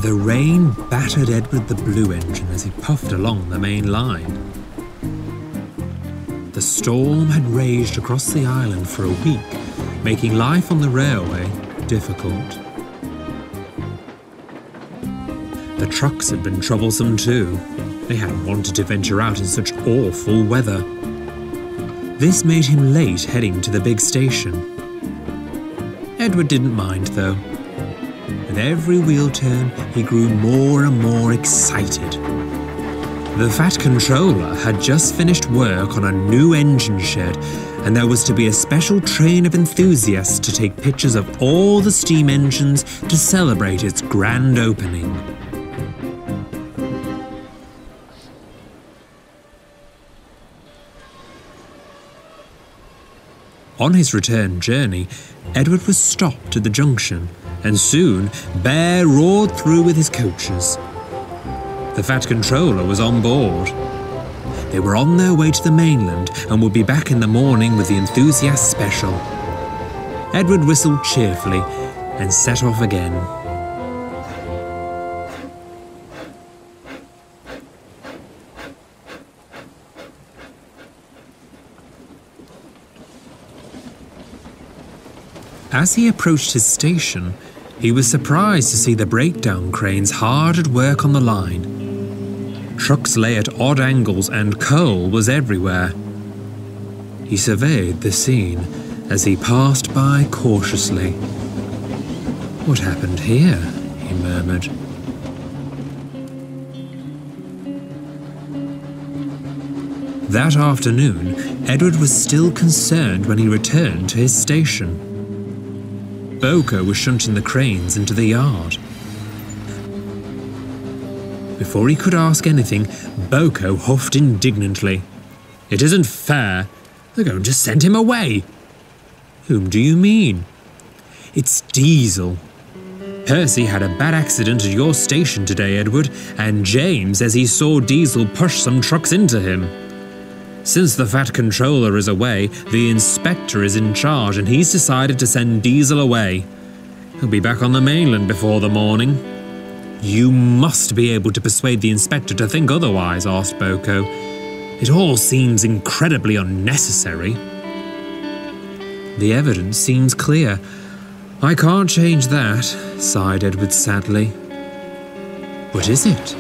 The rain battered Edward the Blue Engine as he puffed along the main line. The storm had raged across the island for a week, making life on the railway difficult. The trucks had been troublesome too. They hadn't wanted to venture out in such awful weather. This made him late heading to the big station. Edward didn't mind though. With every wheel turn, he grew more and more excited. The Fat Controller had just finished work on a new engine shed, and there was to be a special train of enthusiasts to take pictures of all the steam engines to celebrate its grand opening. On his return journey, Edward was stopped at the junction, and soon Bear roared through with his coaches. The Fat Controller was on board. They were on their way to the mainland and would be back in the morning with the enthusiast special. Edward whistled cheerfully and set off again. As he approached his station, he was surprised to see the breakdown cranes hard at work on the line. Trucks lay at odd angles and coal was everywhere. He surveyed the scene as he passed by cautiously. "What happened here?" he murmured. That afternoon, Edward was still concerned when he returned to his station. Boko was shunting the cranes into the yard. Before he could ask anything, Boko huffed indignantly. "It isn't fair. They're going to send him away." "Whom do you mean?" "It's Diesel. Percy had a bad accident at your station today, Edward, and James says he saw Diesel push some trucks into him. Since the Fat Controller is away, the inspector is in charge and he's decided to send Diesel away. He'll be back on the mainland before the morning." "You must be able to persuade the inspector to think otherwise," asked Boko. "It all seems incredibly unnecessary." "The evidence seems clear. I can't change that," sighed Edward sadly. "What is it?"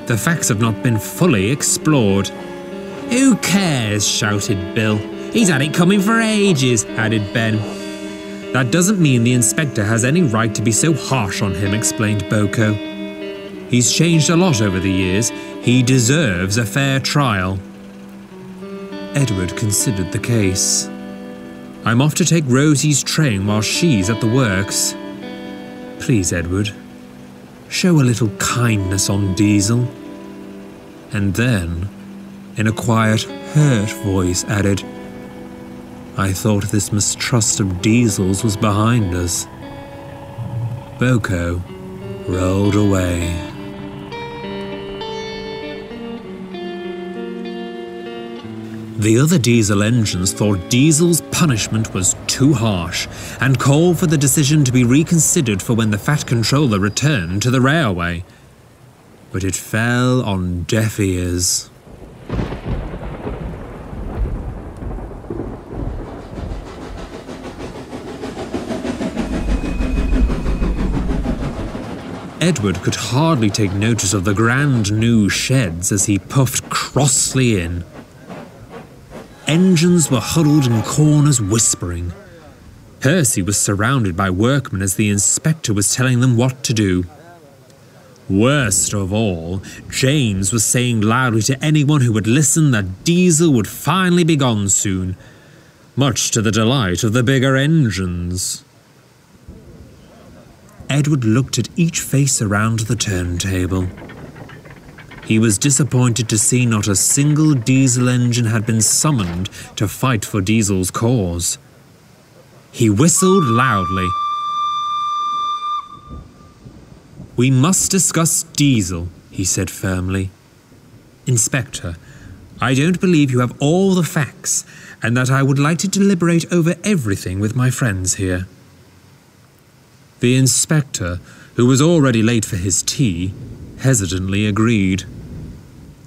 "The facts have not been fully explored." "Who cares?" shouted Bill. "He's had it coming for ages," added Ben. "That doesn't mean the inspector has any right to be so harsh on him," explained Boko. "He's changed a lot over the years. He deserves a fair trial." Edward considered the case. "I'm off to take Rosie's train while she's at the works. Please, Edward, show a little kindness on Diesel." And then, in a quiet, hurt voice, added, "I thought this mistrust of Diesel's was behind us." Boko rolled away. The other Diesel engines thought Diesel's punishment was too harsh and called for the decision to be reconsidered for when the Fat Controller returned to the railway. But it fell on deaf ears. Edward could hardly take notice of the grand new sheds as he puffed crossly in. Engines were huddled in corners whispering. Percy was surrounded by workmen as the inspector was telling them what to do. Worst of all, James was saying loudly to anyone who would listen that Diesel would finally be gone soon, much to the delight of the bigger engines. Edward looked at each face around the turntable. He was disappointed to see not a single Diesel engine had been summoned to fight for Diesel's cause. He whistled loudly. "We must discuss Diesel," he said firmly. "Inspector, I don't believe you have all the facts, and that I would like to deliberate over everything with my friends here." The inspector who was already late for his tea, hesitantly agreed.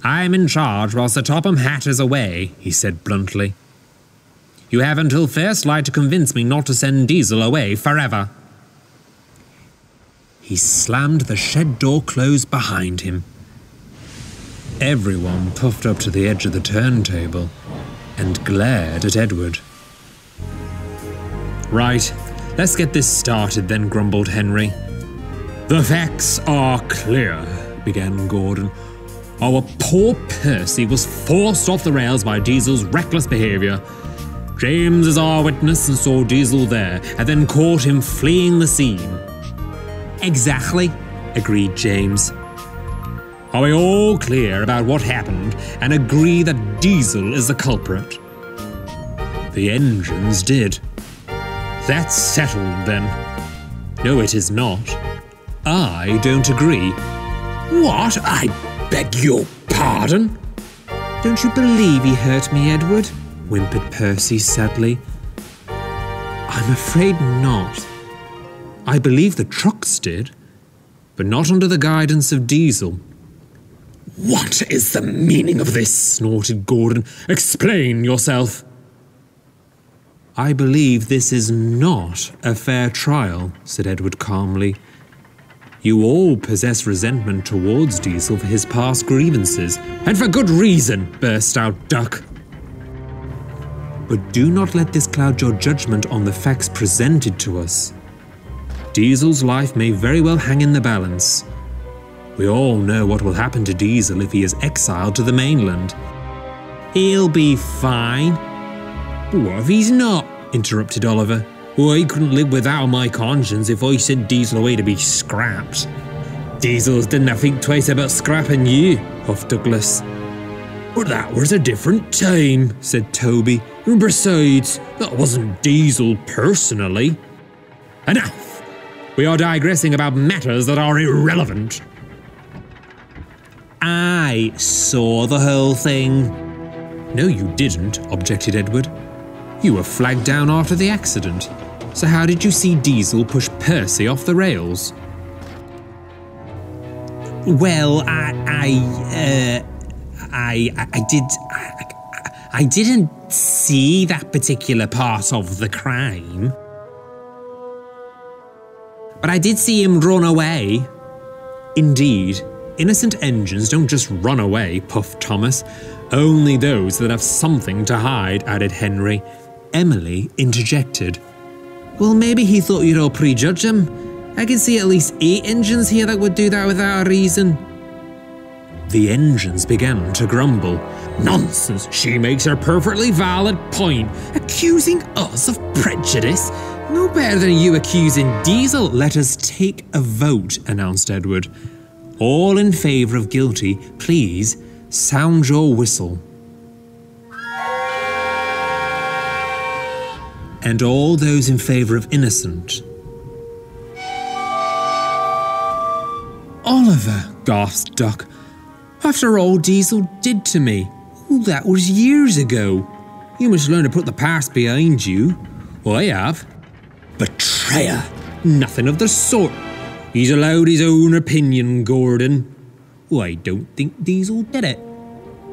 I'm in charge while Sir Topham Hatt is away, he said bluntly. You have until first light to convince me not to send Diesel away forever. He slammed the shed door closed behind him. Everyone puffed up to the edge of the turntable and glared at Edward. Right, let's get this started then, grumbled Henry. The facts are clear, began Gordon. Our poor Percy was forced off the rails by Diesel's reckless behaviour. James is our witness and saw Diesel there, and then caught him fleeing the scene. Exactly, agreed James. Are we all clear about what happened and agree that Diesel is the culprit? The engines did. That's settled then. No, it is not. I don't agree. What? I beg your pardon? Don't you believe he hurt me, Edward? Whimpered Percy sadly. I'm afraid not. I believe the trucks did, but not under the guidance of Diesel. What is the meaning of this? Snorted Gordon. Explain yourself. I believe this is not a fair trial, said Edward calmly. You all possess resentment towards Diesel for his past grievances, and for good reason, burst out Duck. But do not let this cloud your judgment on the facts presented to us. Diesel's life may very well hang in the balance. We all know what will happen to Diesel if he is exiled to the mainland. He'll be fine. But what if he's not? Interrupted Oliver. I couldn't live without my conscience if I sent Diesel away to be scrapped. Diesel's didn't think twice about scrapping you, huffed Douglas. But that was a different time, said Toby. And besides, that wasn't Diesel personally. Enough! We are digressing about matters that are irrelevant. I saw the whole thing. No, you didn't, objected Edward. You were flagged down after the accident. So how did you see Diesel push Percy off the rails? Well, I didn't see that particular part of the crime. But I did see him run away. Indeed, innocent engines don't just run away, puffed Thomas. Only those that have something to hide, added Henry. Emily interjected. Well, maybe he thought you'd all prejudge him. I can see at least 8 engines here that would do that without a reason. The engines began to grumble. Nonsense, she makes a perfectly valid point. Accusing us of prejudice? No better than you accusing Diesel. Let us take a vote, announced Edward. All in favour of guilty, please sound your whistle. And all those in favour of innocent. Oliver, gasped Duck. After all Diesel did to me. Oh, that was years ago. You must learn to put the past behind you. I have. Betrayer! Nothing of the sort. He's allowed his own opinion, Gordon. I don't think Diesel did it.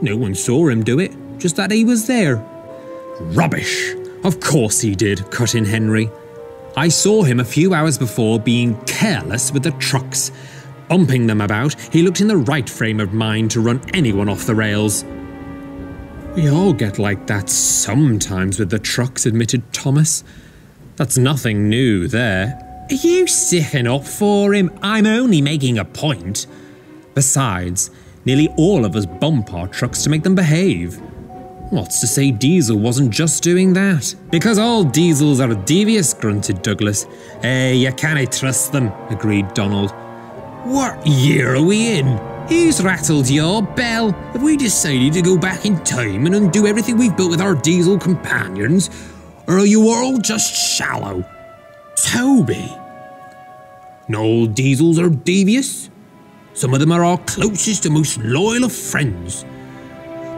No one saw him do it, just that he was there. Rubbish! Of course he did, cut in Henry. I saw him a few hours before being careless with the trucks. Bumping them about, he looked in the right frame of mind to run anyone off the rails. We all get like that sometimes with the trucks, admitted Thomas. That's nothing new there. Are you sticking up for him? I'm only making a point. Besides, nearly all of us bump our trucks to make them behave. What's to say Diesel wasn't just doing that? Because all Diesels are devious, grunted Douglas. You can't trust them, agreed Donald. What year are we in? Who's rattled your bell? Have we decided to go back in time and undo everything we've built with our Diesel companions? Or are you all just shallow? Toby! No, all Diesels are devious. Some of them are our closest and most loyal of friends.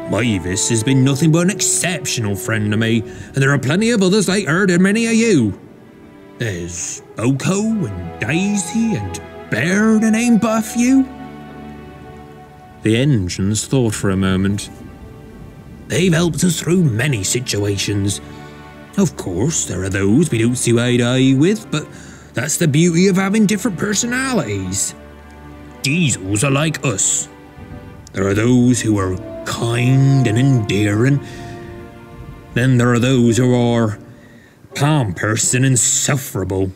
Mavis has been nothing but an exceptional friend to me, and there are plenty of others like her and many of you. There's Boko and Daisy and bear the name Buffy? The engines thought for a moment. They've helped us through many situations. Of course, there are those we don't see eye to eye with, but that's the beauty of having different personalities. Diesels are like us. There are those who are kind and endearing. Then there are those who are pompous and insufferable.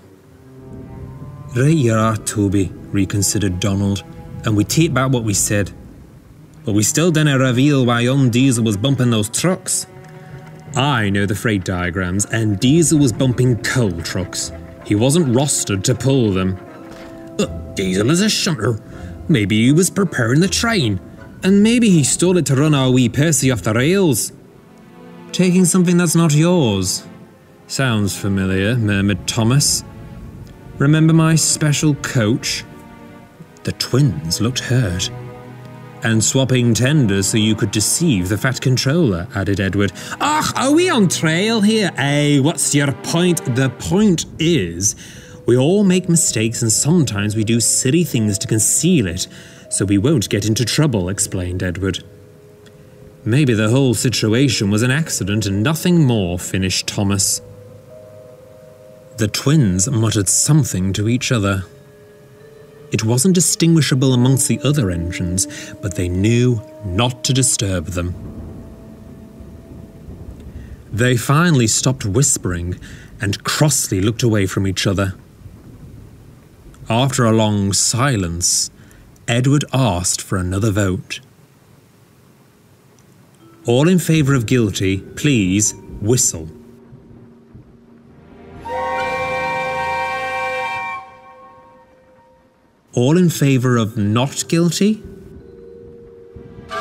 Right you are, Toby, reconsidered Donald, and we take back what we said. But we still didn't reveal why young Diesel was bumping those trucks. I know the freight diagrams, and Diesel was bumping coal trucks. He wasn't rostered to pull them. But Diesel is a shunter. Maybe he was preparing the train, and maybe he stole it to run our wee Percy off the rails. Taking something that's not yours. Sounds familiar, murmured Thomas. Remember my special coach? The twins looked hurt. And swapping tenders so you could deceive the Fat Controller, added Edward. Ach, are we on trail here? What's your point? The point is, we all make mistakes and sometimes we do silly things to conceal it, so we won't get into trouble, explained Edward. Maybe the whole situation was an accident and nothing more, finished Thomas. The twins muttered something to each other. It wasn't distinguishable amongst the other engines, but they knew not to disturb them. They finally stopped whispering and crossly looked away from each other. After a long silence, Edward asked for another vote. All in favour of guilty, please whistle. All in favour of not guilty? A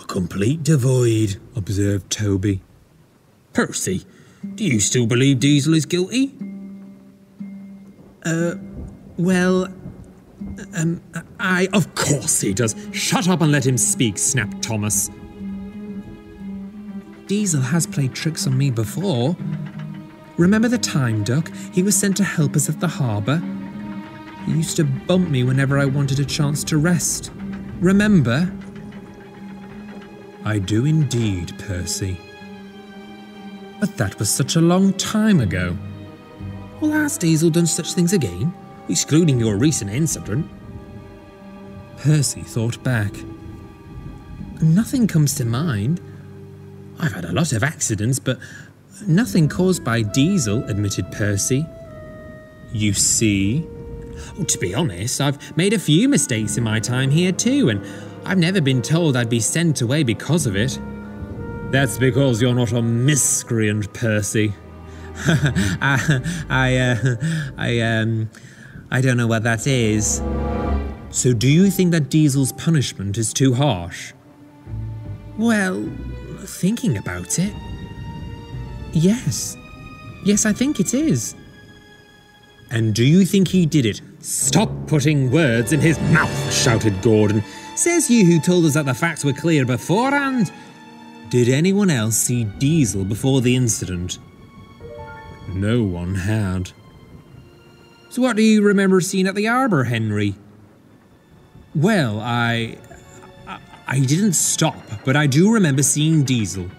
complete divide, observed Toby. Percy, do you still believe Diesel is guilty? Of course he does. Shut up and let him speak, snapped Thomas. Diesel has played tricks on me before. Remember the time, Duck? He was sent to help us at the harbour. He used to bump me whenever I wanted a chance to rest. Remember? I do indeed, Percy. But that was such a long time ago. Well, has Diesel done such things again? Excluding your recent incident. Percy thought back. Nothing comes to mind. I've had a lot of accidents, but nothing caused by Diesel, admitted Percy. You see? Oh, to be honest, I've made a few mistakes in my time here too, and I've never been told I'd be sent away because of it. That's because you're not a miscreant, Percy. I don't know what that is. So do you think that Diesel's punishment is too harsh? Well, thinking about it, yes. Yes, I think it is. And do you think he did it? Stop putting words in his mouth, shouted Gordon. Says you who told us that the facts were clear beforehand. Did anyone else see Diesel before the incident? No one had. So what do you remember seeing at the harbour, Henry? Well, I didn't stop, but I do remember seeing Diesel.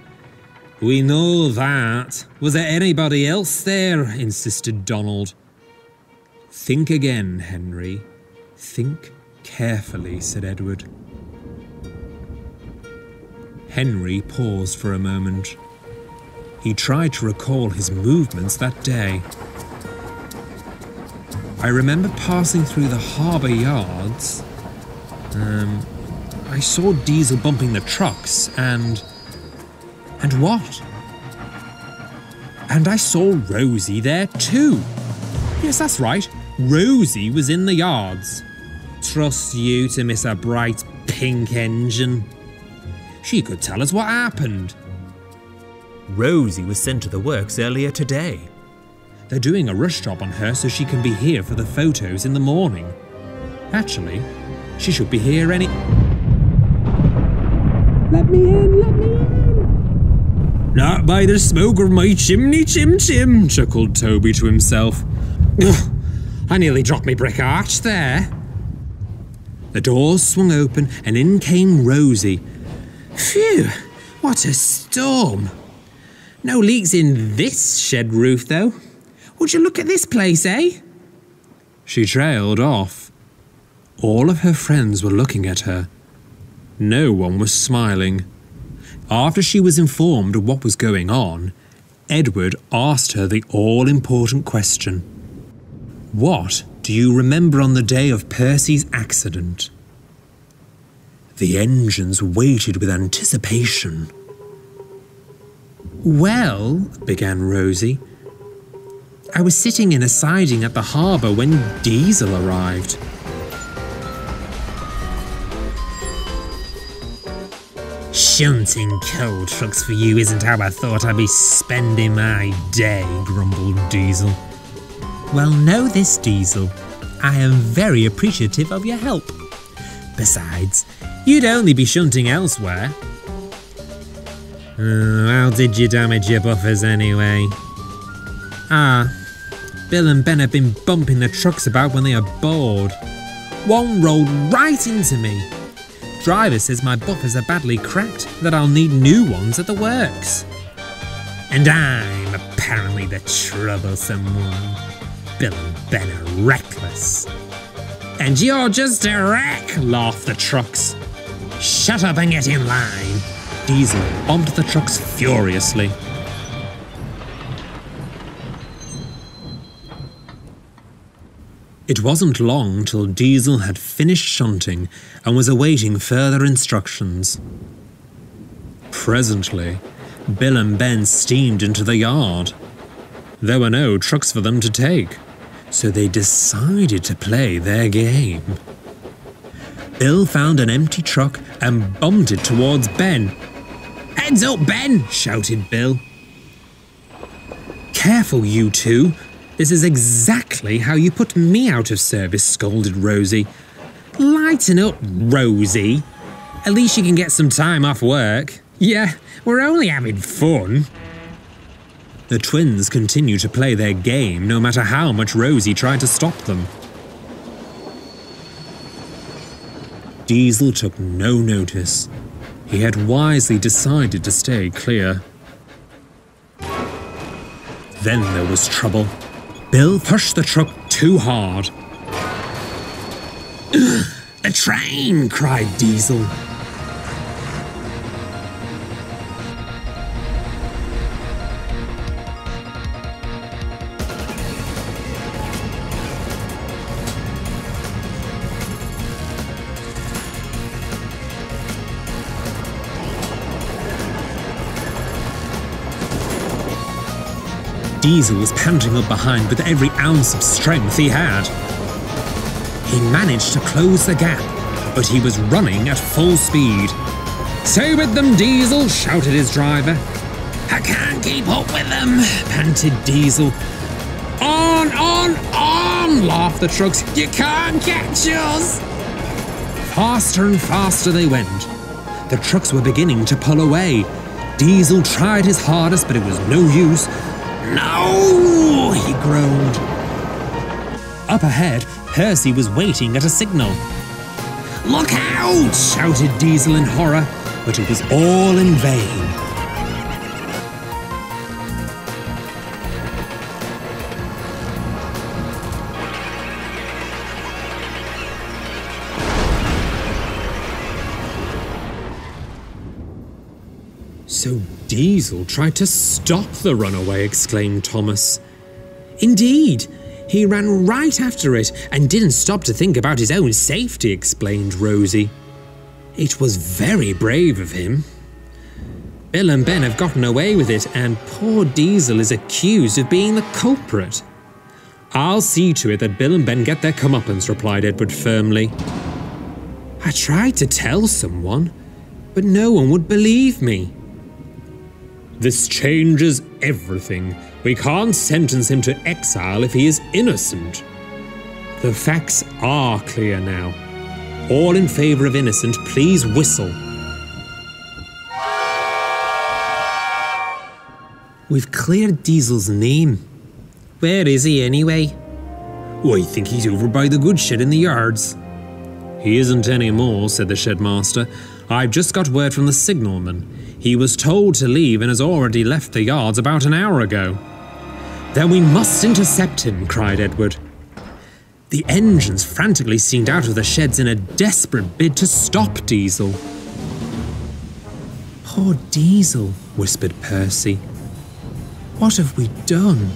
We know that. Was there anybody else there? Insisted Donald. Think again, Henry. Think carefully, said Edward. Henry paused for a moment. He tried to recall his movements that day. I remember passing through the harbour yards. I saw Diesel bumping the trucks and what? And I saw Rosie there too. Yes, that's right. Rosie was in the yards. Trust you to miss a bright pink engine. She could tell us what happened. Rosie was sent to the works earlier today. They're doing a rush job on her so she can be here for the photos in the morning. Actually, she should be here any— Let me in! Let me in! Not by the smoke of my chimney, Chim Chim, chuckled Toby to himself. Ugh, I nearly dropped my brick arch there. The doors swung open and in came Rosie. Phew, what a storm. No leaks in this shed roof, though. Would you look at this place, eh? She trailed off. All of her friends were looking at her. No one was smiling. After she was informed of what was going on, Edward asked her the all-important question. What do you remember on the day of Percy's accident? The engines waited with anticipation. Well, began Rosie, I was sitting in a siding at the harbour when Diesel arrived. Shunting coal trucks for you isn't how I thought I'd be spending my day, grumbled Diesel. Well, know this, Diesel. I am very appreciative of your help. Besides, you'd only be shunting elsewhere. How did you damage your buffers anyway? Bill and Ben have been bumping the trucks about when they are bored. One rolled right into me. Driver says my buffers are badly cracked, that I'll need new ones at the works. And I'm apparently the troublesome one. Bill and Ben are reckless. And you're just a wreck, laughed the trucks. Shut up and get in line. Diesel bumped the trucks furiously. It wasn't long till Diesel had finished shunting and was awaiting further instructions. Presently, Bill and Ben steamed into the yard. There were no trucks for them to take, so they decided to play their game. Bill found an empty truck and bumped it towards Ben. Heads up, Ben, shouted Bill. Careful, you two. This is exactly how you put me out of service, scolded Rosie. Lighten up, Rosie. At least you can get some time off work. Yeah, we're only having fun. The twins continued to play their game no matter how much Rosie tried to stop them. Diesel took no notice. He had wisely decided to stay clear. Then there was trouble. Bill pushed the truck too hard. The train! Cried Diesel. Diesel was panting up behind with every ounce of strength he had. He managed to close the gap, but he was running at full speed. Stay with them, Diesel, shouted his driver. I can't keep up with them, panted Diesel. On, laughed the trucks. You can't catch us. Faster and faster they went. The trucks were beginning to pull away. Diesel tried his hardest, but it was no use. No, he groaned. Up ahead, Percy was waiting at a signal. Look out, shouted Diesel in horror, but it was all in vain. So Diesel tried to stop the runaway, exclaimed Thomas. Indeed, he ran right after it and didn't stop to think about his own safety, explained Rosie. It was very brave of him. Bill and Ben have gotten away with it, and poor Diesel is accused of being the culprit. I'll see to it that Bill and Ben get their comeuppance, replied Edward firmly. I tried to tell someone, but no one would believe me. This changes everything. We can't sentence him to exile if he is innocent. The facts are clear now. All in favour of innocent, please whistle. We've cleared Diesel's name. Where is he anyway? Oh, I think he's over by the goods shed in the yards. He isn't anymore, said the shedmaster. I've just got word from the signalman. He was told to leave and has already left the yards about an hour ago. Then we must intercept him, cried Edward. The engines frantically steamed out of the sheds in a desperate bid to stop Diesel. Poor Diesel, whispered Percy. What have we done?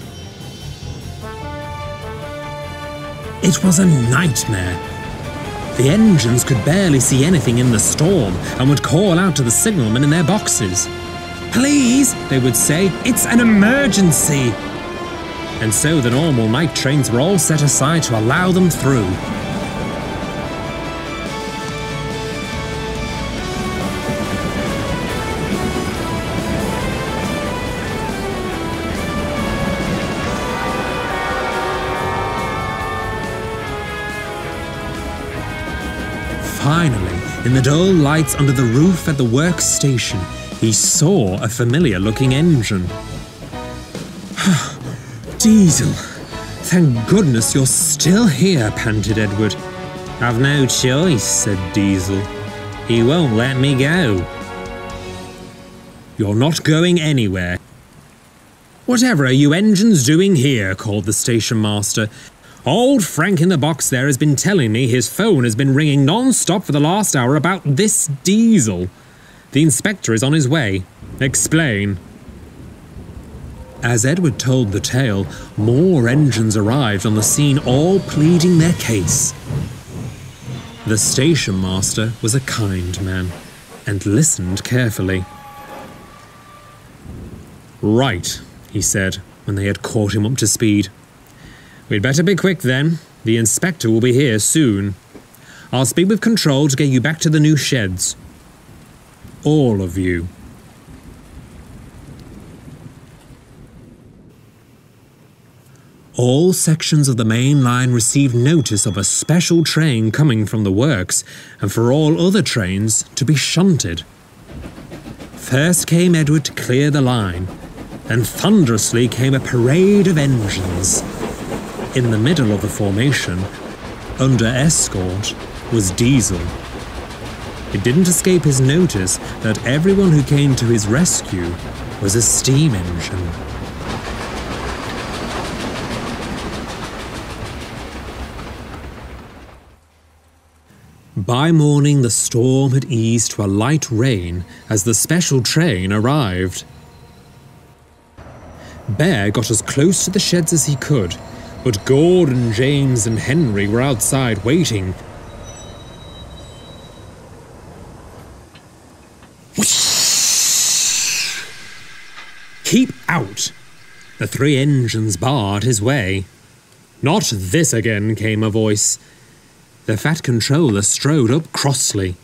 It was a nightmare. The engines could barely see anything in the storm and would call out to the signalmen in their boxes. Please, they would say, it's an emergency. And so the normal night trains were all set aside to allow them through. Finally, in the dull lights under the roof at the works station, he saw a familiar-looking engine. Diesel! Thank goodness you're still here, panted Edward. I've no choice, said Diesel. He won't let me go. You're not going anywhere. Whatever are you engines doing here? Called the station master. Old Frank in the box there has been telling me his phone has been ringing non-stop for the last hour about this Diesel. The inspector is on his way. Explain. As Edward told the tale, more engines arrived on the scene, all pleading their case. The station master was a kind man and listened carefully. Right, he said, when they had caught him up to speed. We'd better be quick then. The inspector will be here soon. I'll speak with control to get you back to the new sheds. All of you. All sections of the main line received notice of a special train coming from the works, and for all other trains to be shunted. First came Edward to clear the line, and thunderously came a parade of engines. In the middle of the formation, under escort, was Diesel. It didn't escape his notice that everyone who came to his rescue was a steam engine. By morning, the storm had eased to a light rain as the special train arrived. Bear got as close to the sheds as he could, but Gordon, James, and Henry were outside waiting. Keep out! The three engines barred his way. Not this again, came a voice. The fat controller strode up crossly.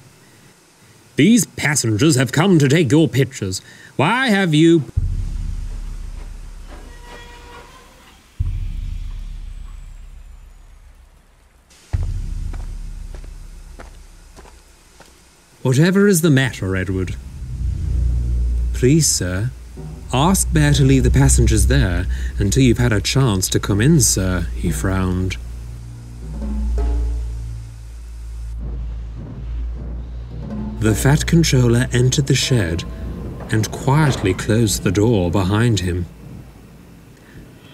These passengers have come to take your pictures. Why have you... Whatever is the matter, Edward? Please, sir, ask Bear to leave the passengers there until you've had a chance to come in, sir, he frowned. The fat controller entered the shed and quietly closed the door behind him.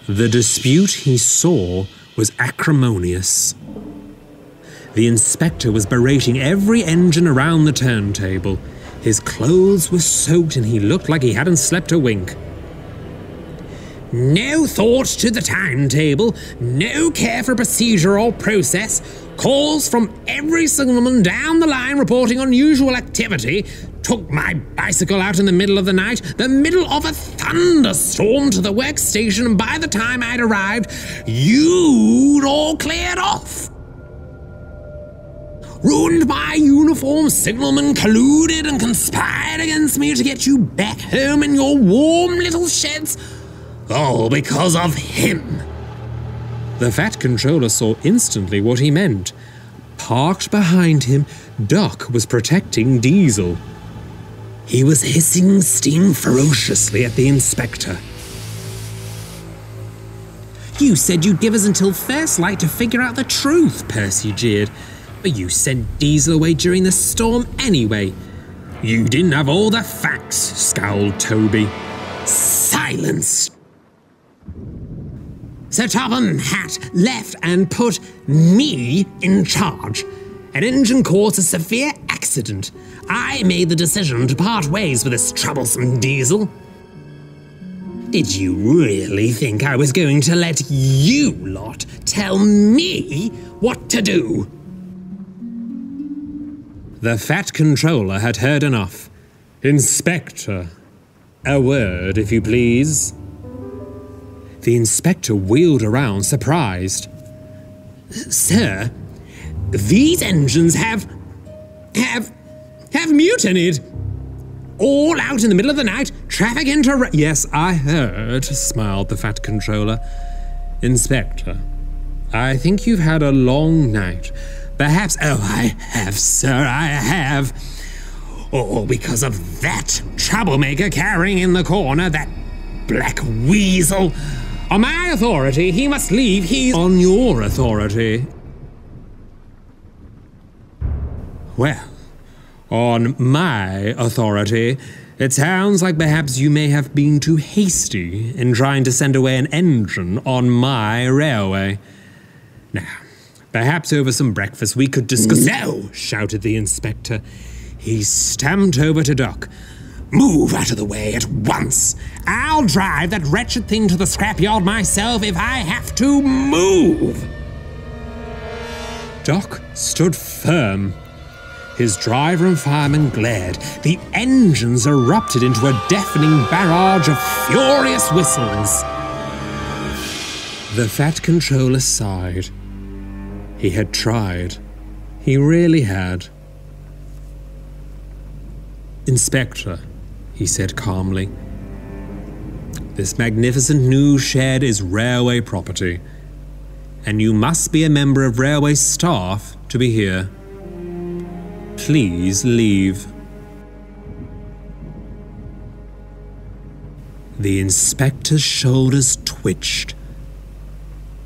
The dispute he saw was acrimonious. The inspector was berating every engine around the turntable. His clothes were soaked and he looked like he hadn't slept a wink. No thought to the timetable, no care for procedure or process, calls from every signalman down the line reporting unusual activity, took my bicycle out in the middle of the night, the middle of a thunderstorm to the workstation, and by the time I'd arrived, you'd all cleared off. Ruined my uniform, signalmen colluded and conspired against me to get you back home in your warm little sheds. All because of him. The fat controller saw instantly what he meant. Parked behind him, Doc was protecting Diesel. He was hissing steam ferociously at the inspector. You said you'd give us until first light to figure out the truth, Percy jeered. But you sent Diesel away during the storm anyway. You didn't have all the facts, scowled Toby. Silence! Sir Topham Hatt left and put me in charge. An engine caused a severe accident. I made the decision to part ways with this troublesome Diesel. Did you really think I was going to let you lot tell me what to do? The Fat Controller had heard enough. Inspector, a word, if you please. The inspector wheeled around, surprised. Sir, these engines have mutinied. All out in the middle of the night, traffic Yes, I heard, smiled the Fat Controller. Inspector, I think you've had a long night. Perhaps, oh, I have, sir, I have. All because of that troublemaker carrying in the corner, that black weasel. On my authority, he must leave. He's on your authority. Well, on my authority, it sounds like perhaps you may have been too hasty in trying to send away an engine on my railway. Now, perhaps over some breakfast we could discuss— No! Shouted the inspector. He stamped over to Doc. Move out of the way at once. I'll drive that wretched thing to the scrapyard myself if I have to move. Doc stood firm. His driver and fireman glared. The engines erupted into a deafening barrage of furious whistles. The Fat Controller sighed. He had tried. He really had. Inspector, he said calmly, this magnificent new shed is railway property, and you must be a member of railway staff to be here. Please leave. The inspector's shoulders twitched.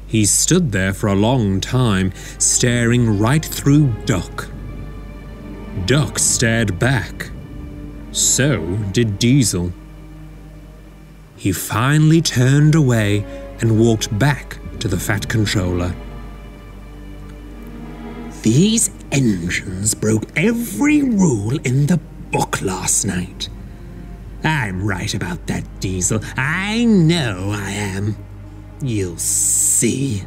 He stood there for a long time, staring right through Doc. Doc stared back. So did Diesel. He finally turned away and walked back to the Fat Controller. These engines broke every rule in the book last night. I'm right about that, Diesel. I know I am. You'll see.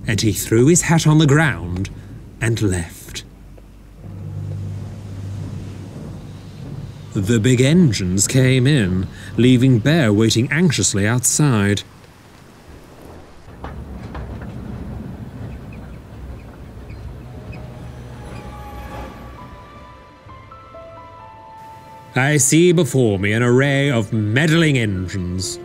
And he threw his hat on the ground and left. The big engines came in, leaving Bear waiting anxiously outside. I see before me an array of meddling engines.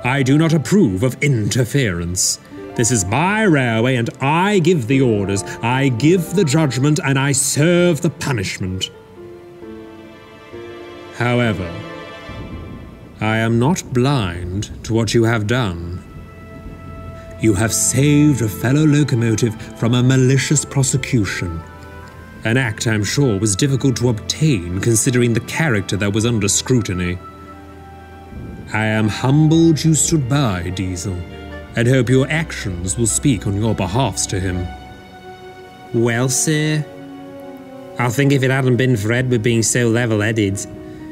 I do not approve of interference. This is my railway and I give the orders, I give the judgment, and I serve the punishment. However, I am not blind to what you have done. You have saved a fellow locomotive from a malicious prosecution. An act I'm sure was difficult to obtain considering the character that was under scrutiny. I am humbled you stood by, Diesel, and hope your actions will speak on your behalfs to him. Well, sir, I think if it hadn't been for Edward being so level-headed,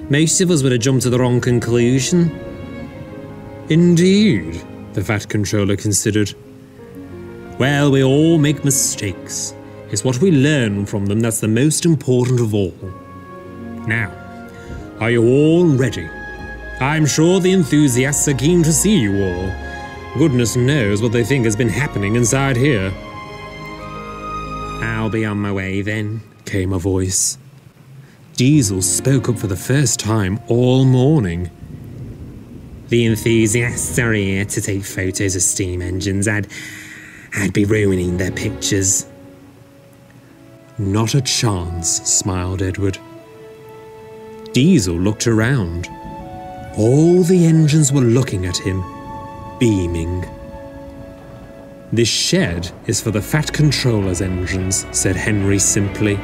most of us would have jumped to the wrong conclusion. Indeed, the Fat Controller considered. Well, we all make mistakes. It's what we learn from them that's the most important of all. Now, are you all ready? I'm sure the enthusiasts are keen to see you all. Goodness knows what they think has been happening inside here. I'll be on my way then, came a voice. Diesel spoke up for the first time all morning. The enthusiasts are here to take photos of steam engines. I'd be ruining their pictures. Not a chance, smiled Edward. Diesel looked around. All the engines were looking at him, beaming. "This shed is for the Fat Controller's engines," said Henry simply.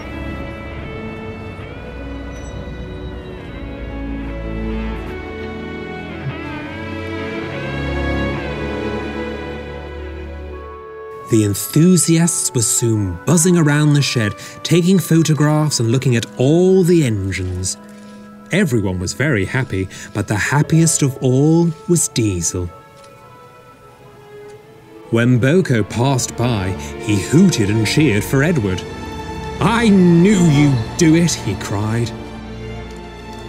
The enthusiasts were soon buzzing around the shed, taking photographs and looking at all the engines. Everyone was very happy, but the happiest of all was Diesel. When Boko passed by, he hooted and cheered for Edward. "I knew you'd do it," he cried.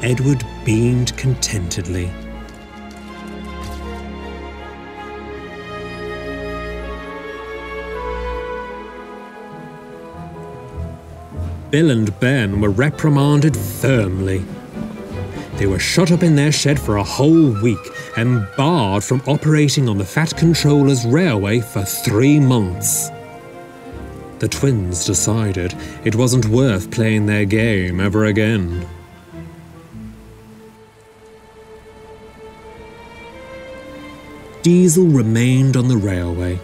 Edward beamed contentedly. Bill and Ben were reprimanded firmly. They were shut up in their shed for a whole week and barred from operating on the Fat Controller's railway for 3 months. The twins decided it wasn't worth playing their game ever again. Diesel remained on the railway.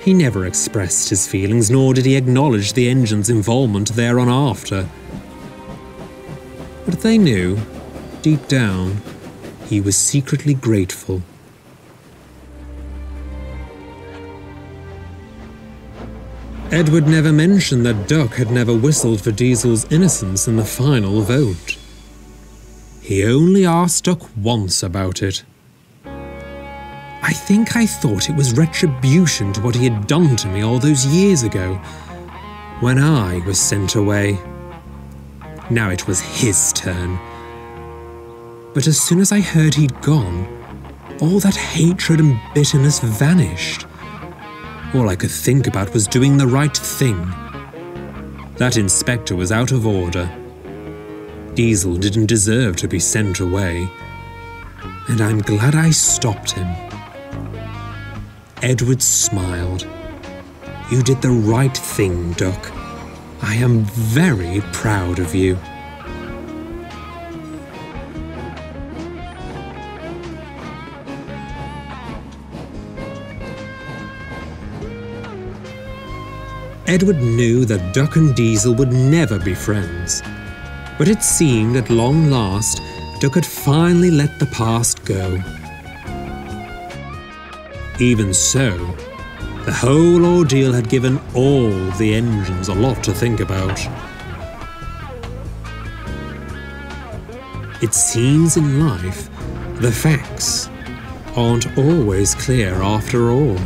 He never expressed his feelings, nor did he acknowledge the engine's involvement thereafter. But they knew, deep down, he was secretly grateful. Edward never mentioned that Duck had never whistled for Diesel's innocence in the final vote. He only asked Duck once about it. "I think I thought it was retribution to what he had done to me all those years ago, when I was sent away. Now it was his turn. But as soon as I heard he'd gone, all that hatred and bitterness vanished. All I could think about was doing the right thing. That inspector was out of order. Diesel didn't deserve to be sent away, and I'm glad I stopped him." Edward smiled. "You did the right thing, Duck. I am very proud of you." Edward knew that Duck and Diesel would never be friends, but it seemed at long last Duck had finally let the past go. Even so, the whole ordeal had given all the engines a lot to think about. It seems in life, the facts aren't always clear after all.